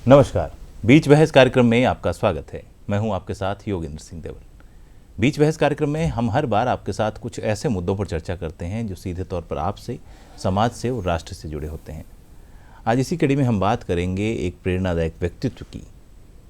नमस्कार। बीच बहस कार्यक्रम में आपका स्वागत है। मैं हूं आपके साथ योगेंद्र सिंह देवल। बीच बहस कार्यक्रम में हम हर बार आपके साथ कुछ ऐसे मुद्दों पर चर्चा करते हैं जो सीधे तौर पर आपसे, समाज से और राष्ट्र से जुड़े होते हैं। आज इसी कड़ी में हम बात करेंगे एक प्रेरणादायक व्यक्तित्व की,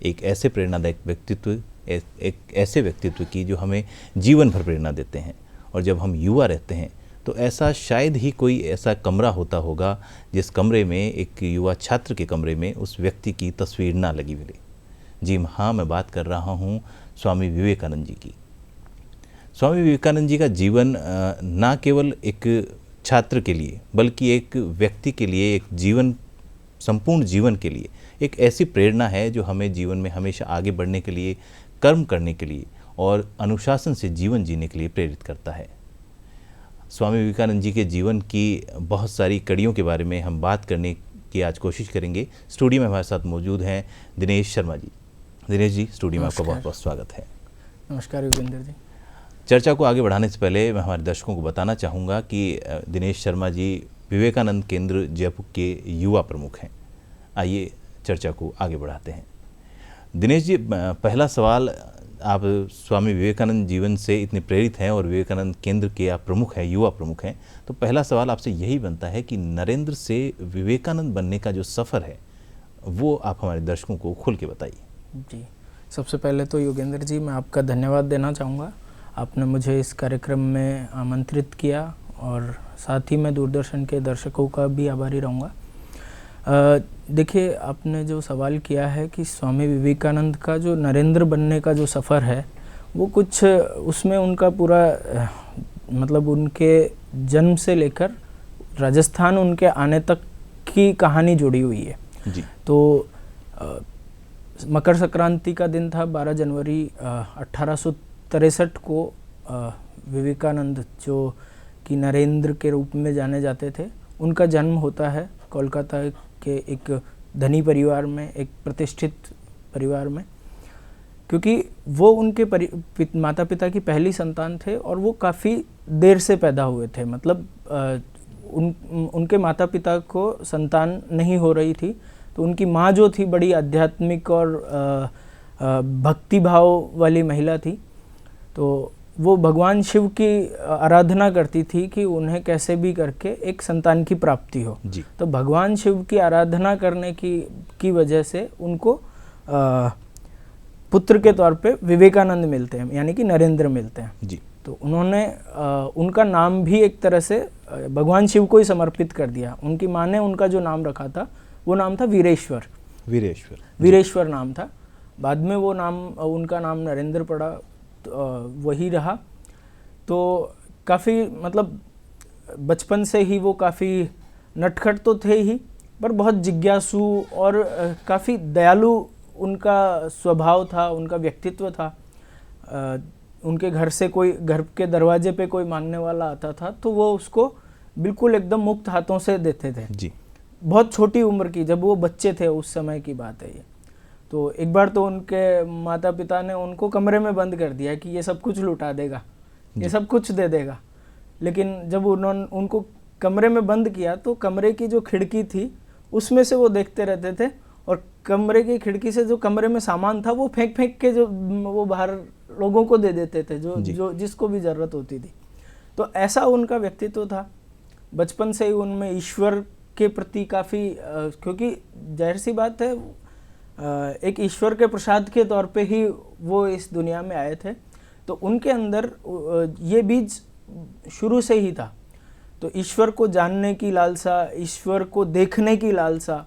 एक ऐसे प्रेरणादायक व्यक्तित्व, एक ऐसे व्यक्तित्व की जो हमें जीवन भर प्रेरणा देते हैं। और जब हम युवा रहते हैं तो ऐसा शायद ही कोई ऐसा कमरा होता होगा जिस कमरे में, एक युवा छात्र के कमरे में, उस व्यक्ति की तस्वीर ना लगी मिले। जी हाँ, मैं बात कर रहा हूँ स्वामी विवेकानंद जी की। स्वामी विवेकानंद जी का जीवन ना केवल एक छात्र के लिए बल्कि एक व्यक्ति के लिए, एक संपूर्ण जीवन के लिए एक ऐसी प्रेरणा है जो हमें जीवन में हमेशा आगे बढ़ने के लिए, कर्म करने के लिए और अनुशासन से जीवन जीने के लिए प्रेरित करता है। स्वामी विवेकानंद जी के जीवन की बहुत सारी कड़ियों के बारे में हम बात करने की आज कोशिश करेंगे। स्टूडियो में हमारे साथ मौजूद हैं दिनेश शर्मा जी। दिनेश जी, स्टूडियो में आपका बहुत बहुत स्वागत है। नमस्कार योगेंद्र जी। चर्चा को आगे बढ़ाने से पहले मैं हमारे दर्शकों को बताना चाहूँगा कि दिनेश शर्मा जी विवेकानंद केंद्र जयपुर के युवा प्रमुख हैं। आइए चर्चा को आगे बढ़ाते हैं। दिनेश जी, पहला सवाल, आप स्वामी विवेकानंद जीवन से इतने प्रेरित हैं और विवेकानंद केंद्र के आप प्रमुख हैं, युवा प्रमुख हैं, तो पहला सवाल आपसे यही बनता है कि नरेंद्र से विवेकानंद बनने का जो सफ़र है वो आप हमारे दर्शकों को खुल के बताइए। जी, सबसे पहले तो योगेंद्र जी मैं आपका धन्यवाद देना चाहूँगा। आपने मुझे इस कार्यक्रम में आमंत्रित किया और साथ ही मैं दूरदर्शन के दर्शकों का भी आभारी रहूँगा। देखिए, आपने जो सवाल किया है कि स्वामी विवेकानंद का जो नरेंद्र बनने का जो सफ़र है वो कुछ उसमें उनका पूरा मतलब उनके जन्म से लेकर राजस्थान उनके आने तक की कहानी जुड़ी हुई है जी। तो मकर संक्रांति का दिन था 12 जनवरी 1863 को विवेकानंद जो कि नरेंद्र के रूप में जाने जाते थे, उनका जन्म होता है कोलकाता के एक धनी परिवार में, एक प्रतिष्ठित परिवार में। क्योंकि वो उनके माता पिता की पहली संतान थे और वो काफ़ी देर से पैदा हुए थे। मतलब उनके माता पिता को संतान नहीं हो रही थी, तो उनकी माँ जो थी बड़ी आध्यात्मिक और भक्ति भाव वाली महिला थी। तो वो भगवान शिव की आराधना करती थी कि उन्हें कैसे भी करके एक संतान की प्राप्ति हो जी। तो भगवान शिव की आराधना करने की वजह से उनको पुत्र के तौर पे विवेकानंद मिलते हैं, यानी कि नरेंद्र मिलते हैं जी। तो उन्होंने उनका नाम भी एक तरह से भगवान शिव को ही समर्पित कर दिया। उनकी माँ ने उनका जो नाम रखा था वो नाम था वीरेश्वर। वीरेश्वर नाम था। बाद में वो नाम, उनका नाम नरेंद्र पड़ा, वही रहा। तो काफ़ी मतलब बचपन से ही वो काफ़ी नटखट तो थे ही, पर बहुत जिज्ञासु और काफ़ी दयालु उनका स्वभाव था, उनका व्यक्तित्व था। उनके घर से कोई, घर के दरवाजे पे कोई मांगने वाला आता था तो वो उसको बिल्कुल एकदम मुक्त हाथों से देते थे जी। बहुत छोटी उम्र की, जब वो बच्चे थे उस समय की बात है ये। तो एक बार तो उनके माता पिता ने उनको कमरे में बंद कर दिया कि ये सब कुछ लुटा देगा, ये सब कुछ दे देगा। लेकिन जब उनको कमरे में बंद किया तो कमरे की जो खिड़की थी उसमें से वो देखते रहते थे और कमरे की खिड़की से जो कमरे में सामान था वो फेंक के जो वो बाहर लोगों को दे देते थे जो जिसको भी ज़रूरत होती थी। तो ऐसा उनका व्यक्तित्व था। बचपन से ही उनमें ईश्वर के प्रति काफ़ी, क्योंकि जाहिर सी बात है एक ईश्वर के प्रसाद के तौर पे ही वो इस दुनिया में आए थे, तो उनके अंदर ये बीज शुरू से ही था। तो ईश्वर को जानने की लालसा, ईश्वर को देखने की लालसा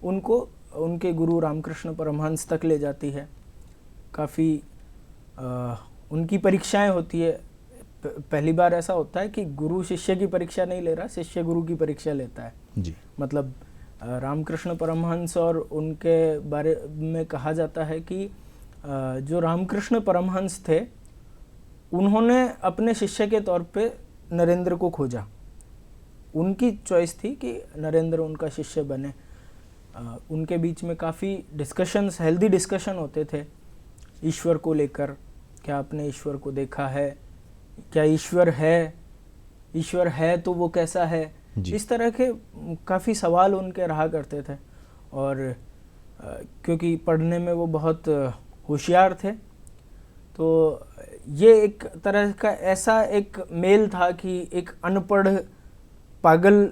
उनको उनके गुरु रामकृष्ण परमहंस तक ले जाती है। काफ़ी उनकी परीक्षाएं होती है। पहली बार ऐसा होता है कि गुरु शिष्य की परीक्षा नहीं ले रहा, शिष्य गुरु की परीक्षा लेता है जी। मतलब रामकृष्ण परमहंस और उनके बारे में कहा जाता है कि जो रामकृष्ण परमहंस थे उन्होंने अपने शिष्य के तौर पे नरेंद्र को खोजा। उनकी चॉइस थी कि नरेंद्र उनका शिष्य बने। उनके बीच में काफ़ी डिस्कशंस, हेल्दी डिस्कशन होते थे ईश्वर को लेकर। क्या आपने ईश्वर को देखा है? क्या ईश्वर है? ईश्वर है तो वो कैसा है? इस तरह के काफ़ी सवाल उनके रहा करते थे। और क्योंकि पढ़ने में वो बहुत होशियार थे। तो ये एक तरह का ऐसा एक मेल था कि एक अनपढ़ पागल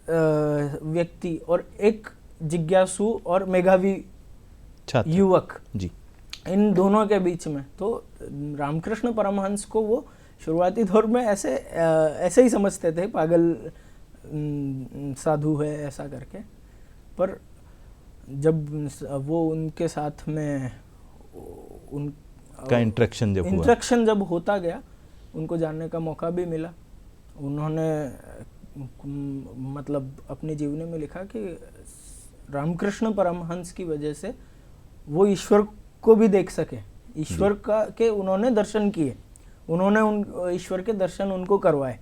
व्यक्ति और एक जिज्ञासु और मेधावी छात्र युवक, जी, इन दोनों के बीच में। तो रामकृष्ण परमहंस को वो शुरुआती दौर में ऐसे ही समझते थे, पागल साधु है ऐसा करके। पर जब वो उनके साथ में का इंटरेक्शन जब होता गया, उनको जानने का मौका भी मिला। उन्होंने मतलब अपने जीवनी में लिखा कि रामकृष्ण परमहंस की वजह से वो ईश्वर को भी देख सके, ईश्वर का के उन्होंने दर्शन किए, उन्होंने उन ईश्वर के दर्शन उनको करवाए।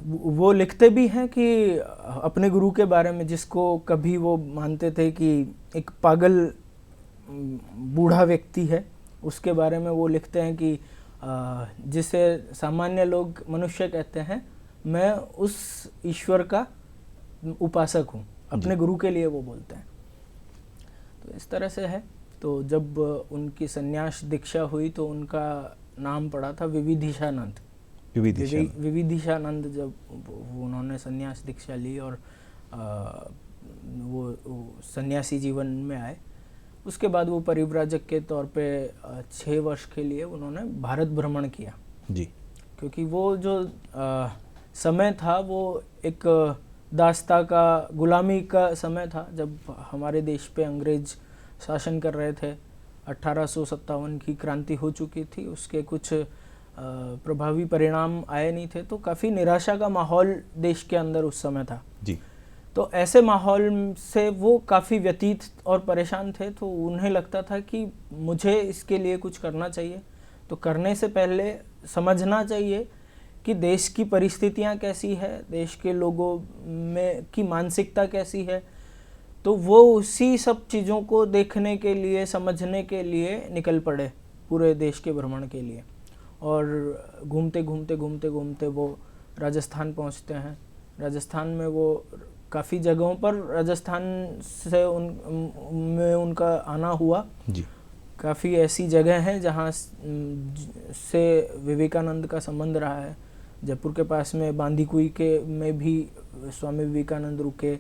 वो लिखते भी हैं कि अपने गुरु के बारे में, जिसको कभी वो मानते थे कि एक पागल बूढ़ा व्यक्ति है, उसके बारे में वो लिखते हैं कि जिसे सामान्य लोग मनुष्य कहते हैं, मैं उस ईश्वर का उपासक हूँ, अपने गुरु के लिए वो बोलते हैं। तो इस तरह से है। तो जब उनकी संन्यास दीक्षा हुई तो उनका नाम पड़ा था विविधिशानंद। विविधिशानंद जब उन्होंने संन्यास दीक्षा ली और वो सन्यासी जीवन में आए, उसके बाद वो परिव्राजक के तौर पे 6 वर्ष के लिए उन्होंने भारत भ्रमण किया जी। क्योंकि वो जो समय था वो एक दास्ता का, गुलामी का समय था, जब हमारे देश पे अंग्रेज शासन कर रहे थे। 1857 की क्रांति हो चुकी थी, उसके कुछ प्रभावी परिणाम आए नहीं थे, तो काफ़ी निराशा का माहौल देश के अंदर उस समय था जी। तो ऐसे माहौल से वो काफ़ी व्यतीत और परेशान थे। तो उन्हें लगता था कि मुझे इसके लिए कुछ करना चाहिए, तो करने से पहले समझना चाहिए कि देश की परिस्थितियाँ कैसी है, देश के लोगों में की मानसिकता कैसी है। तो वो उसी सब चीज़ों को देखने के लिए, समझने के लिए निकल पड़े पूरे देश के भ्रमण के लिए। और घूमते घूमते वो राजस्थान पहुंचते हैं। राजस्थान में वो काफ़ी जगहों पर राजस्थान से में उनका आना हुआ जी। काफ़ी ऐसी जगह हैं जहाँ से विवेकानंद का संबंध रहा है। जयपुर के पास में बांदीकुई के में भी स्वामी विवेकानंद रुके,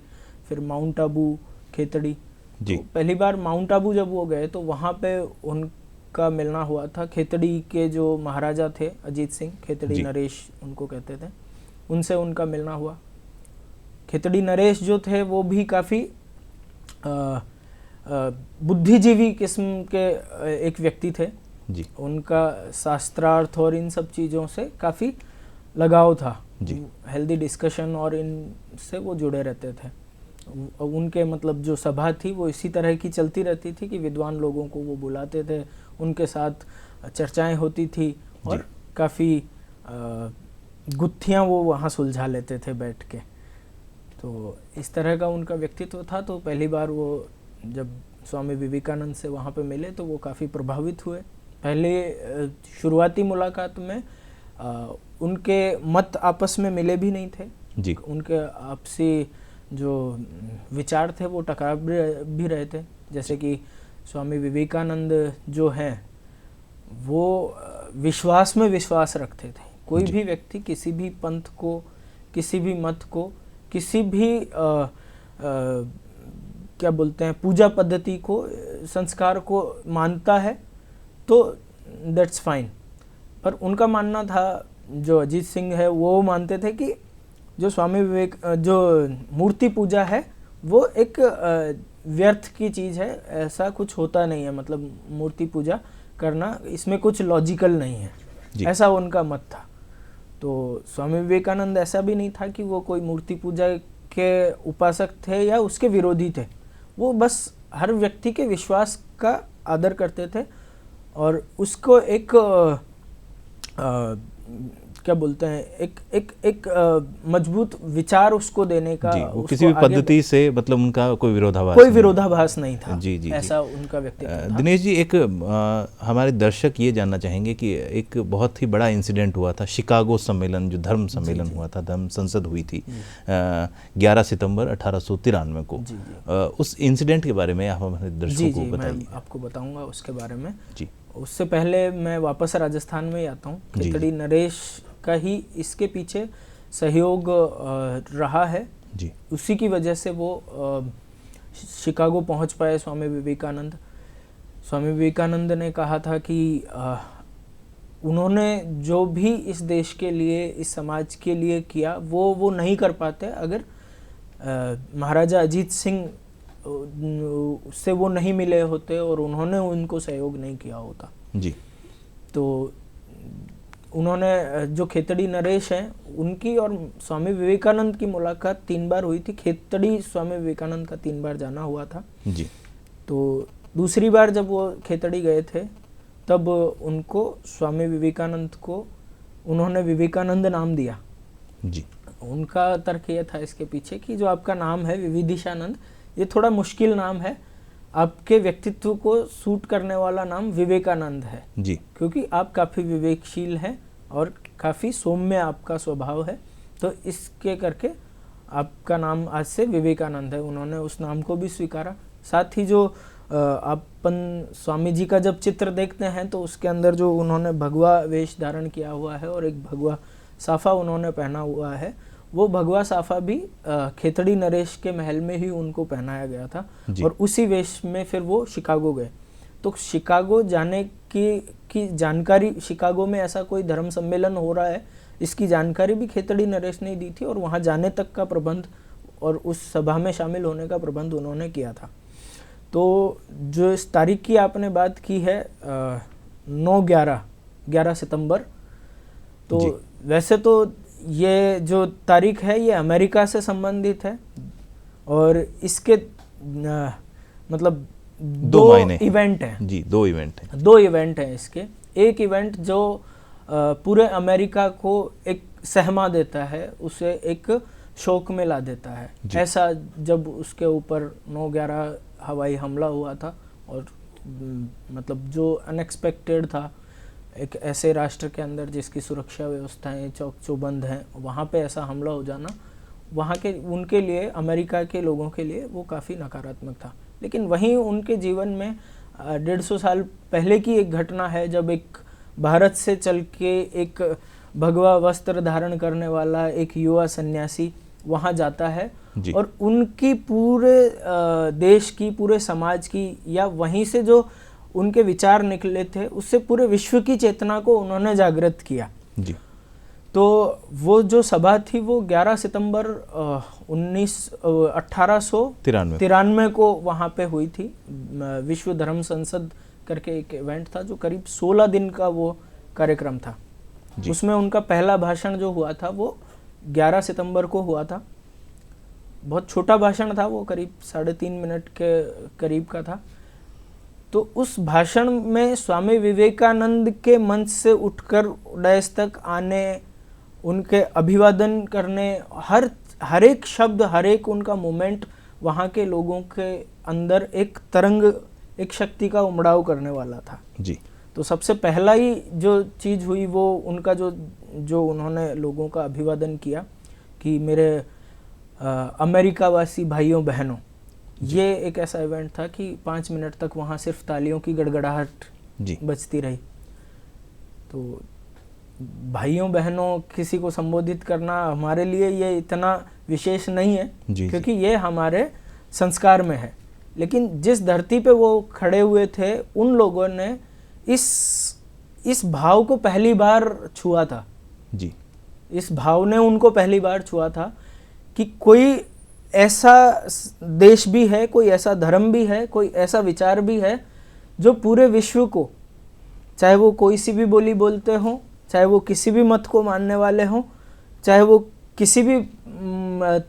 फिर माउंट आबू, खेतड़ी जी। तो पहली बार माउंट आबू जब वो गए तो वहाँ पे उनका मिलना हुआ था। खेतड़ी के जो महाराजा थे अजीत सिंह, खेतड़ी नरेश उनको कहते थे, उनसे उनका मिलना हुआ। खेतड़ी नरेश जो थे वो भी काफ़ी बुद्धिजीवी किस्म के एक व्यक्ति थे जी। उनका शास्त्रार्थ और इन सब चीज़ों से काफ़ी लगाव था जी। हेल्दी डिस्कशन और इनसे वो जुड़े रहते थे। उनके मतलब जो सभा थी वो इसी तरह की चलती रहती थी कि विद्वान लोगों को वो बुलाते थे, उनके साथ चर्चाएं होती थी और काफ़ी गुत्थियां वो वहाँ सुलझा लेते थे बैठ के। तो इस तरह का उनका व्यक्तित्व था। तो पहली बार वो जब स्वामी विवेकानंद से वहाँ पे मिले तो वो काफ़ी प्रभावित हुए। पहले शुरुआती मुलाकात में उनके मत आपस में मिले भी नहीं थे जी। उनके आपसी जो विचार थे वो टकराव भी रहे थे। जैसे कि स्वामी विवेकानंद जो हैं वो विश्वास में विश्वास रखते थे। कोई भी व्यक्ति किसी भी पंथ को, किसी भी मत को, किसी भी क्या बोलते हैं पूजा पद्धति को, संस्कार को मानता है तो दैट्स फाइन। पर उनका मानना था, जो अजीत सिंह है वो मानते थे कि जो स्वामी विवेक जो मूर्ति पूजा है वो एक व्यर्थ की चीज़ है, ऐसा कुछ होता नहीं है, मतलब मूर्ति पूजा करना इसमें कुछ लॉजिकल नहीं है, ऐसा उनका मत था। तो स्वामी विवेकानंद ऐसा भी नहीं था कि वो कोई मूर्ति पूजा के उपासक थे या उसके विरोधी थे। वो बस हर व्यक्ति के विश्वास का आदर करते थे और उसको एक क्या बोलते हैं, एक मजबूत विचार उसको देने का, जी, वो उसको किसी भी आगे पद्धति से मतलब उनका कोई विरोधाभास नहीं था। जी जी ऐसा उनका व्यक्तित्व था। दिनेश जी, एक हमारे दर्शक ये जानना चाहेंगे कि एक बहुत ही बड़ा इंसिडेंट हुआ था, शिकागो सम्मेलन, जो धर्म सम्मेलन हुआ था, धर्म संसद हुई थी 11 सितंबर 1893 को। उस इंसिडेंट के बारे में आप हमारे दर्शकों को बताइए। मैं आपको बताऊंगा उसके बारे में। जी, उससे पहले मैं वापस राजस्थान में ही आता हूँ। खिचड़ी नरेश का ही इसके पीछे सहयोग रहा है जी। उसी की वजह से वो शिकागो पहुंच पाए स्वामी विवेकानंद। स्वामी विवेकानंद ने कहा था कि उन्होंने जो भी इस देश के लिए, इस समाज के लिए किया, वो नहीं कर पाते अगर महाराजा अजीत सिंह से वो नहीं मिले होते और उन्होंने उनको सहयोग नहीं किया होता। जी। तो उन्होंने, जो खेतड़ी नरेश हैं, उनकी और स्वामी विवेकानंद की मुलाकात 3 बार हुई थी। खेतड़ी स्वामी विवेकानंद का 3 बार जाना हुआ था जी। तो दूसरी बार जब वो खेतड़ी गए थे तब उनको, स्वामी विवेकानंद को उन्होंने विवेकानंद नाम दिया। जी। उनका तर्क ये था इसके पीछे कि जो आपका नाम है विविधिशानंद, ये थोड़ा मुश्किल नाम है, आपके व्यक्तित्व को सूट करने वाला नाम विवेकानंद है जी, क्योंकि आप काफ़ी विवेकशील हैं और काफ़ी सौम्य आपका स्वभाव है, तो इसके करके आपका नाम आज से विवेकानंद है। उन्होंने उस नाम को भी स्वीकारा। साथ ही जो अपन स्वामी जी का जब चित्र देखते हैं तो उसके अंदर जो उन्होंने भगवा वेश धारण किया हुआ है और एक भगवा साफा उन्होंने पहना हुआ है, वो भगवा साफा भी खेतड़ी नरेश के महल में ही उनको पहनाया गया था और उसी वेश में फिर वो शिकागो गए। तो शिकागो जाने की जानकारी, शिकागो में ऐसा कोई धर्म सम्मेलन हो रहा है इसकी जानकारी भी खेतड़ी नरेश ने दी थी और वहाँ जाने तक का प्रबंध और उस सभा में शामिल होने का प्रबंध उन्होंने किया था। तो जो इस तारीख की आपने बात की है 11 सितंबर, तो वैसे तो ये जो तारीख है ये अमेरिका से संबंधित है और इसके मतलब दो इवेंट हैं। जी, 2 इवेंट हैं। 2 इवेंट हैं इसके। एक इवेंट जो पूरे अमेरिका को एक सहमा देता है, उसे एक शोक में ला देता है। ऐसा जब उसके ऊपर 9/11 हवाई हमला हुआ था और मतलब जो अनएक्सपेक्टेड था, एक ऐसे राष्ट्र के अंदर जिसकी सुरक्षा व्यवस्थाएं चौक चौबंद हैं, वहाँ पे ऐसा हमला हो जाना, वहाँ के उनके लिए, अमेरिका के लोगों के लिए वो काफ़ी नकारात्मक था। लेकिन वहीं उनके जीवन में 150 साल पहले की एक घटना है जब एक भारत से चल के एक भगवा वस्त्र धारण करने वाला एक युवा सन्यासी वहाँ जाता है और उनकी पूरे देश की, पूरे समाज की, या वहीं से जो उनके विचार निकले थे उससे पूरे विश्व की चेतना को उन्होंने जागृत किया। जी। तो वो जो सभा थी वो 11 सितंबर 1893 को वहाँ पे हुई थी। विश्व धर्म संसद करके एक इवेंट था जो करीब 16 दिन का वो कार्यक्रम था। उसमें उनका पहला भाषण जो हुआ था वो 11 सितंबर को हुआ था। बहुत छोटा भाषण था वो, करीब 3.5 मिनट के करीब का था। तो उस भाषण में स्वामी विवेकानंद के मंच से उठकर डायस तक आने, उनके अभिवादन करने, हर एक शब्द, हर एक उनका मोमेंट वहाँ के लोगों के अंदर एक तरंग, एक शक्ति का उमड़ाव करने वाला था। जी। तो सबसे पहला ही जो चीज़ हुई वो उनका जो उन्होंने लोगों का अभिवादन किया कि मेरे अमेरिका वासी भाइयों बहनों, ये एक ऐसा इवेंट था कि 5 मिनट तक वहाँ सिर्फ तालियों की गड़गड़ाहट बजती रही। तो भाइयों बहनों किसी को संबोधित करना हमारे लिए ये इतना विशेष नहीं है क्योंकि ये हमारे संस्कार में है। लेकिन जिस धरती पे वो खड़े हुए थे उन लोगों ने इस भाव को पहली बार छुआ था। जी। इस भाव ने उनको पहली बार छुआ था कि कोई ऐसा देश भी है, कोई ऐसा धर्म भी है, कोई ऐसा विचार भी है जो पूरे विश्व को, चाहे वो कोई सी भी बोली बोलते हों, चाहे वो किसी भी मत को मानने वाले हों, चाहे वो किसी भी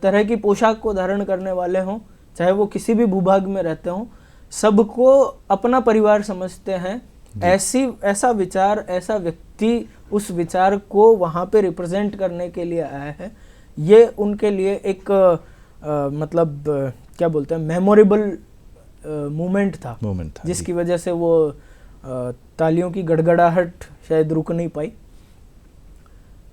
तरह की पोशाक को धारण करने वाले हों, चाहे वो किसी भी भूभाग में रहते हों, सबको अपना परिवार समझते हैं ऐसा विचार, ऐसा व्यक्ति उस विचार को वहाँ पे रिप्रेजेंट करने के लिए आया है। ये उनके लिए एक मतलब क्या बोलते हैं, मेमोरेबल मोमेंट था जिसकी वजह से वो तालियों की गड़गड़ाहट शायद रुक नहीं पाई।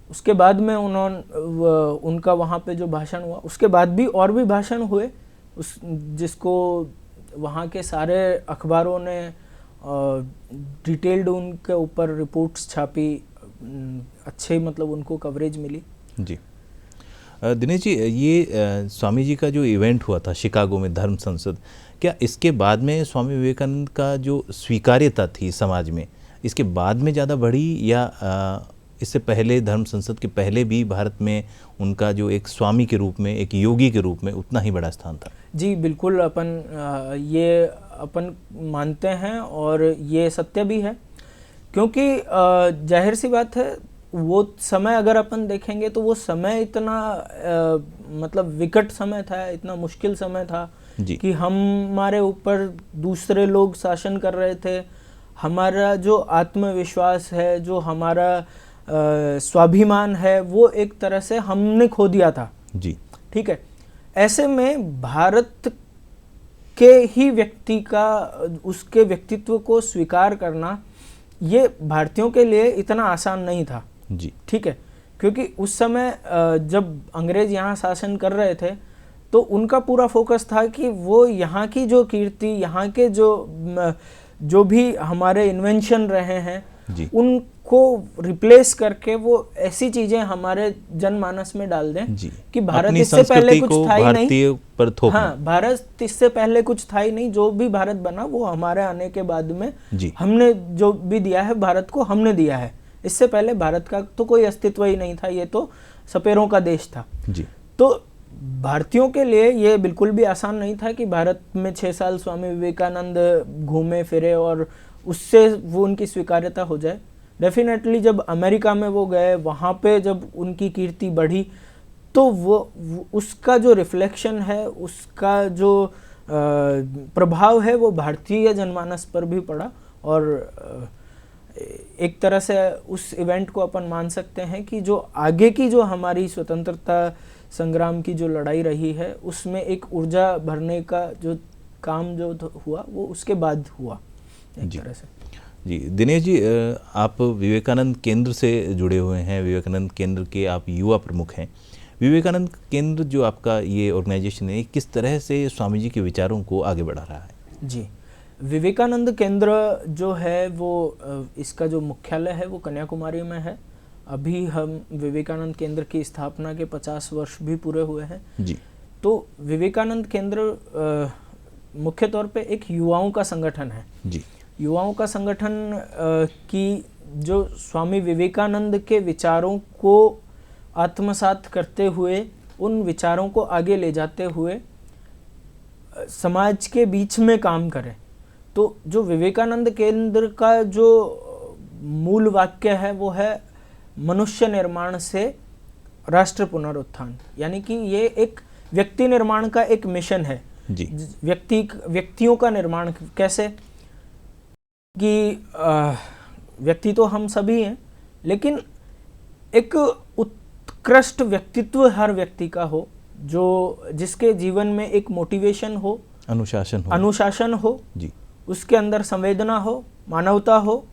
उसके बाद में उनका वहाँ पे जो भाषण हुआ, उसके बाद भी और भी भाषण हुए जिसको वहाँ के सारे अखबारों ने डिटेल्ड उनके ऊपर रिपोर्ट्स छापी, अच्छे मतलब उनको कवरेज मिली। जी दिनेश जी, ये स्वामी जी का जो इवेंट हुआ था शिकागो में धर्म संसद, क्या इसके बाद में स्वामी विवेकानंद का जो स्वीकार्यता थी समाज में, इसके बाद में ज़्यादा बढ़ी या इससे पहले, धर्म संसद के पहले भी भारत में उनका जो एक स्वामी के रूप में, एक योगी के रूप में उतना ही बड़ा स्थान था? जी बिल्कुल, अपन मानते हैं और ये सत्य भी है, क्योंकि जाहिर सी बात है वो समय अगर अपन देखेंगे तो वो समय इतना मतलब विकट समय था, इतना मुश्किल समय था कि हमारे ऊपर दूसरे लोग शासन कर रहे थे। हमारा जो आत्मविश्वास है, जो हमारा स्वाभिमान है, वो एक तरह से हमने खो दिया था। जी ठीक है। ऐसे में भारत के ही व्यक्ति का, उसके व्यक्तित्व को स्वीकार करना ये भारतीयों के लिए इतना आसान नहीं था। जी ठीक है, क्योंकि उस समय जब अंग्रेज यहाँ शासन कर रहे थे तो उनका पूरा फोकस था कि वो यहाँ की जो कीर्ति, यहाँ के जो भी हमारे इन्वेंशन रहे हैं उनको रिप्लेस करके वो ऐसी चीजें हमारे जनमानस में डाल दें कि भारत इससे पहले कुछ था ही नहीं। हाँ, भारत इससे पहले कुछ था ही नहीं, जो भी भारत बना वो हमारे आने के बाद में हमने जो भी दिया है भारत को, हमने दिया है। इससे पहले भारत का तो कोई अस्तित्व ही नहीं था, ये तो सपेरों का देश था। तो भारतीयों के लिए ये बिल्कुल भी आसान नहीं था कि भारत में 6 साल स्वामी विवेकानंद घूमे फिरे और उससे वो उनकी स्वीकार्यता हो जाए। डेफिनेटली जब अमेरिका में वो गए, वहाँ पे जब उनकी कीर्ति बढ़ी तो वो उसका जो रिफ्लेक्शन है, उसका जो प्रभाव है वो भारतीय जनमानस पर भी पड़ा। और एक तरह से उस इवेंट को अपन मान सकते हैं कि जो आगे की जो हमारी स्वतंत्रता संग्राम की जो लड़ाई रही है उसमें एक ऊर्जा भरने का जो काम जो हुआ वो उसके बाद हुआ एक तरह से। जी दिनेश जी, आप विवेकानंद केंद्र से जुड़े हुए हैं, विवेकानंद केंद्र के आप युवा प्रमुख हैं। विवेकानंद केंद्र जो आपका ये ऑर्गेनाइजेशन है, किस तरह से स्वामी जी के विचारों को आगे बढ़ा रहा है? जी, विवेकानंद केंद्र जो है वो इसका जो मुख्यालय है वो कन्याकुमारी में है। अभी हम विवेकानंद केंद्र की स्थापना के 50 वर्ष भी पूरे हुए हैं। जी। तो विवेकानंद केंद्र मुख्य तौर पे एक युवाओं का संगठन है। जी। युवाओं का संगठन की जो स्वामी विवेकानंद के विचारों को आत्मसात करते हुए, उन विचारों को आगे ले जाते हुए समाज के बीच में काम करे। तो जो विवेकानंद केंद्र का जो मूल वाक्य है वो है मनुष्य निर्माण से राष्ट्र पुनरुत्थान, यानी कि ये एक व्यक्ति निर्माण का एक मिशन है। जी। व्यक्तियों का निर्माण कैसे कि व्यक्ति तो हम सभी हैं, लेकिन एक उत्कृष्ट व्यक्तित्व हर व्यक्ति का हो, जो जिसके जीवन में एक मोटिवेशन हो, अनुशासन हो जी। उसके अंदर संवेदना हो, मानवता हो,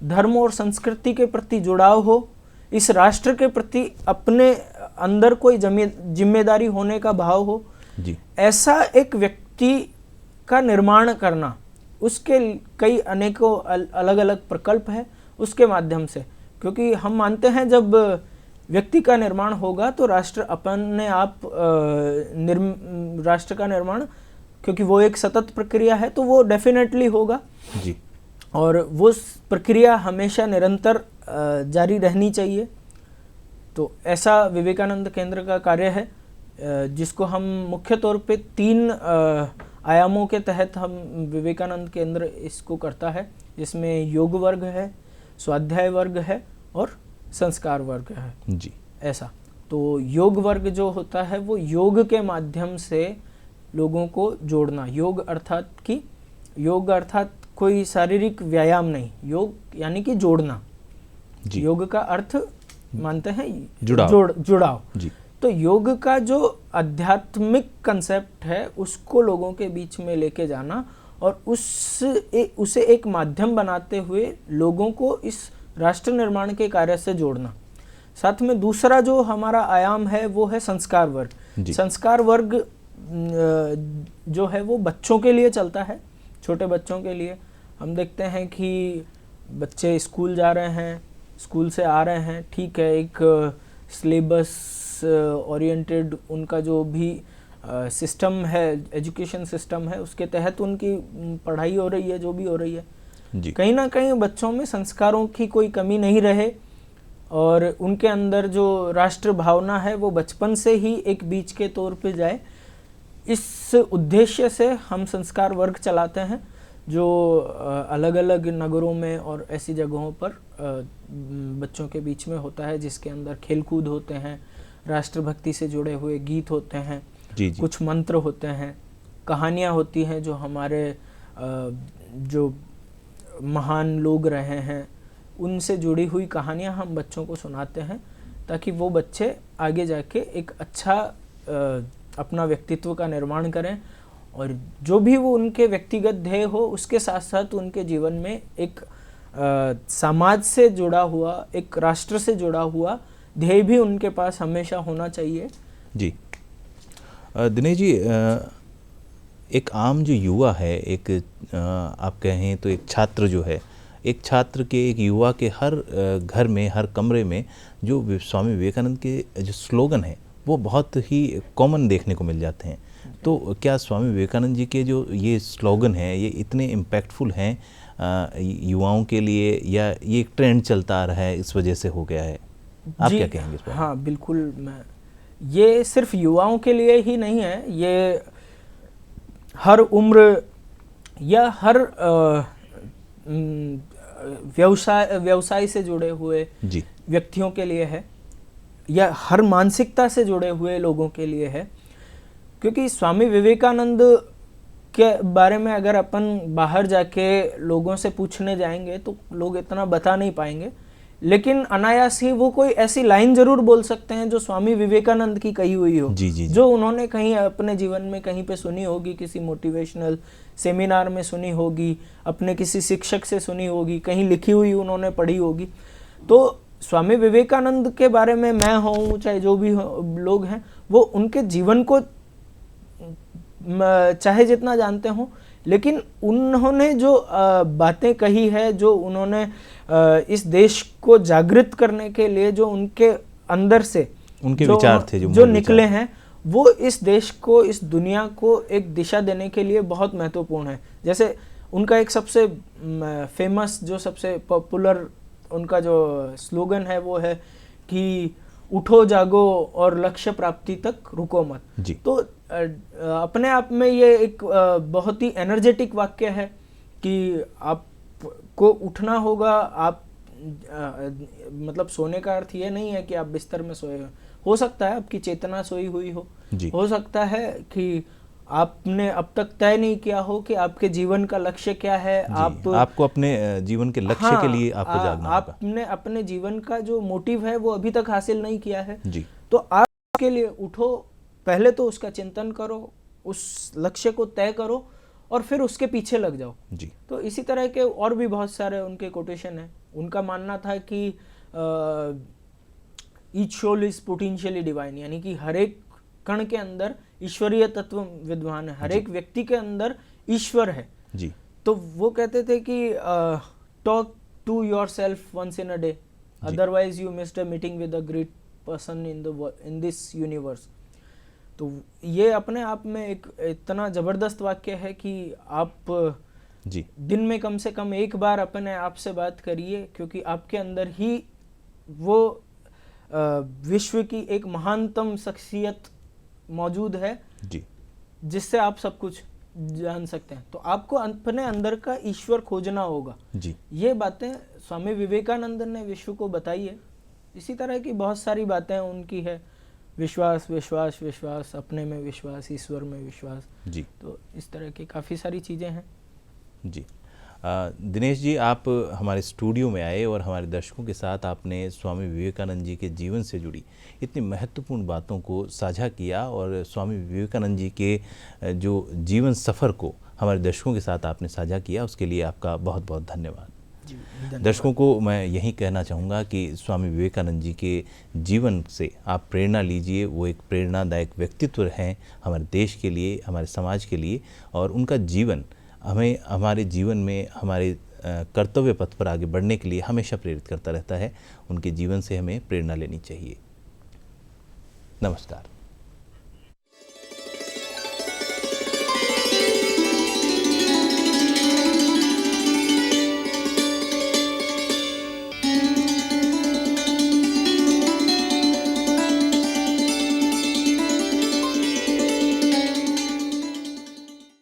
धर्म और संस्कृति के प्रति जुड़ाव हो, इस राष्ट्र के प्रति अपने अंदर कोई जिम्मेदारी होने का भाव हो जी। ऐसा एक व्यक्ति का निर्माण करना, उसके कई अनेकों अलग अलग प्रकल्प है उसके माध्यम से। क्योंकि हम मानते हैं जब व्यक्ति का निर्माण होगा तो राष्ट्र अपने आप राष्ट्र का निर्माण, क्योंकि वो एक सतत प्रक्रिया है, तो वो डेफिनेटली होगा जी। और वो प्रक्रिया हमेशा निरंतर जारी रहनी चाहिए। तो ऐसा विवेकानंद केंद्र का कार्य है, जिसको हम मुख्य तौर पे 3 आयामों के तहत हम विवेकानंद केंद्र इसको करता है, जिसमें योग वर्ग है, स्वाध्याय वर्ग है और संस्कार वर्ग है जी। ऐसा। तो योग वर्ग जो होता है वो योग के माध्यम से लोगों को जोड़ना, योग अर्थात कोई शारीरिक व्यायाम नहीं, योग यानी कि जोड़ना। जी। योग का अर्थ मानते हैं जुड़ाव। जी। तो योग का जो आध्यात्मिक कंसेप्ट है उसको लोगों के बीच में लेके जाना और उसे एक माध्यम बनाते हुए लोगों को इस राष्ट्र निर्माण के कार्य से जोड़ना। साथ में दूसरा जो हमारा आयाम है वो है संस्कार वर्ग। संस्कार वर्ग जो है वो बच्चों के लिए चलता है, छोटे बच्चों के लिए। हम देखते हैं कि बच्चे स्कूल जा रहे हैं, स्कूल से आ रहे हैं, ठीक है, एक सिलेबस ओरिएंटेड उनका जो भी सिस्टम है, एजुकेशन सिस्टम है, उसके तहत उनकी पढ़ाई हो रही है, जो भी हो रही है जी। कहीं ना कहीं बच्चों में संस्कारों की कोई कमी नहीं रहे और उनके अंदर जो राष्ट्र भावना है वो बचपन से ही एक बीज के तौर पे जाए, इस उद्देश्य से हम संस्कार वर्ग चलाते हैं, जो अलग अलग नगरों में और ऐसी जगहों पर बच्चों के बीच में होता है, जिसके अंदर खेलकूद होते हैं, राष्ट्रभक्ति से जुड़े हुए गीत होते हैं, जी। कुछ मंत्र होते हैं, कहानियाँ होती हैं जो हमारे जो महान लोग रहे हैं उनसे जुड़ी हुई कहानियाँ हम बच्चों को सुनाते हैं, ताकि वो बच्चे आगे जाके एक अच्छा अपना व्यक्तित्व का निर्माण करें और जो भी वो उनके व्यक्तिगत ध्येय हो उसके साथ साथ उनके जीवन में एक समाज से जुड़ा हुआ, एक राष्ट्र से जुड़ा हुआ ध्येय भी उनके पास हमेशा होना चाहिए। जी। दिनेश जी, एक आम जो युवा है, एक आप कहें तो एक छात्र जो है, एक छात्र के, एक युवा के हर घर में, हर कमरे में जो स्वामी विवेकानंद के जो स्लोगन है वो बहुत ही कॉमन देखने को मिल जाते हैं। तो क्या स्वामी विवेकानंद जी के जो ये स्लोगन हैं ये इतने इम्पैक्टफुल हैं युवाओं के लिए, या ये एक ट्रेंड चलता आ रहा है इस वजह से हो गया है? आप क्या कहेंगे इस पर? हाँ बिल्कुल, ये सिर्फ युवाओं के लिए ही नहीं है, ये हर उम्र या हर व्यवसाय से जुड़े हुए व्यक्तियों के लिए है, या हर मानसिकता से जुड़े हुए लोगों के लिए है। क्योंकि स्वामी विवेकानंद के बारे में अगर अपन बाहर जाके लोगों से पूछने जाएंगे तो लोग इतना बता नहीं पाएंगे, लेकिन अनायास ही वो कोई ऐसी लाइन जरूर बोल सकते हैं जो स्वामी विवेकानंद की कही हुई हो, जो उन्होंने कहीं अपने जीवन में कहीं पे सुनी होगी, किसी मोटिवेशनल सेमिनार में सुनी होगी, अपने किसी शिक्षक से सुनी होगी, कहीं लिखी हुई उन्होंने पढ़ी होगी। तो स्वामी विवेकानंद के बारे में मैं हूँ, चाहे जो भी लोग हैं, वो उनके जीवन को चाहे जितना जानते हो, लेकिन उन्होंने जो बातें कही है, जो उन्होंने इस देश को जागृत करने के लिए जो उनके अंदर से उनके विचार थे जो निकले हैं, वो इस देश को, इस दुनिया को एक दिशा देने के लिए बहुत महत्वपूर्ण है। जैसे उनका एक सबसे फेमस, जो सबसे पॉपुलर उनका जो स्लोगन है वो है कि उठो जागो और लक्ष्य प्राप्ति तक रुको मत जी। तो अपने आप में ये एक बहुत ही एनर्जेटिक वाक्य है कि आपको उठना होगा। आप मतलब सोने का अर्थ ये नहीं है कि आप बिस्तर में सोए हो सकता है आपकी चेतना सोई हुई हो सकता है कि आपने अब तक तय नहीं किया हो कि आपके जीवन का लक्ष्य क्या है। आपको अपने जीवन के लक्ष्य के लिए आपको जागना होगा। आपने अपने जीवन का जो मोटिव है वो अभी तक हासिल नहीं किया है जी। तो आप उसके लिए उठो, पहले तो उसका चिंतन करो, उस लक्ष्य को तय करो और फिर उसके पीछे लग जाओ जी। तो इसी तरह के और भी बहुत सारे उनके कोटेशन हैं। उनका मानना था कि each soul is potentially divine, यानी कि हर एक कण के अंदर ईश्वरीय तत्व विद्यमान है, हर एक व्यक्ति के अंदर ईश्वर है जी। तो वो कहते थे कि talk to yourself once in a day, otherwise you missed a meeting with a great person in this universe. तो ये अपने आप में एक इतना जबरदस्त वाक्य है कि आप जी दिन में कम से कम एक बार अपने आप से बात करिए, क्योंकि आपके अंदर ही वो विश्व की एक महानतम शख्सियत मौजूद है जी, जिससे आप सब कुछ जान सकते हैं। तो आपको अपने अंदर का ईश्वर खोजना होगा जी। ये बातें स्वामी विवेकानंद ने विश्व को बताई है। इसी तरह की बहुत सारी बातें उनकी है, विश्वास विश्वास विश्वास, अपने में विश्वास, ईश्वर में विश्वास जी। तो इस तरह की काफ़ी सारी चीज़ें हैं जी। दिनेश जी, आप हमारे स्टूडियो में आए और हमारे दर्शकों के साथ आपने स्वामी विवेकानंद जी के जीवन से जुड़ी इतनी महत्वपूर्ण बातों को साझा किया और स्वामी विवेकानंद जी के जो जीवन सफ़र को हमारे दर्शकों के साथ आपने साझा किया, उसके लिए आपका बहुत बहुत धन्यवाद। दर्शकों को मैं यही कहना चाहूँगा कि स्वामी विवेकानंद जी के जीवन से आप प्रेरणा लीजिए। वो एक प्रेरणादायक व्यक्तित्व हैं हमारे देश के लिए, हमारे समाज के लिए, और उनका जीवन हमें हमारे जीवन में हमारे कर्तव्य पथ पर आगे बढ़ने के लिए हमेशा प्रेरित करता रहता है। उनके जीवन से हमें प्रेरणा लेनी चाहिए। नमस्कार।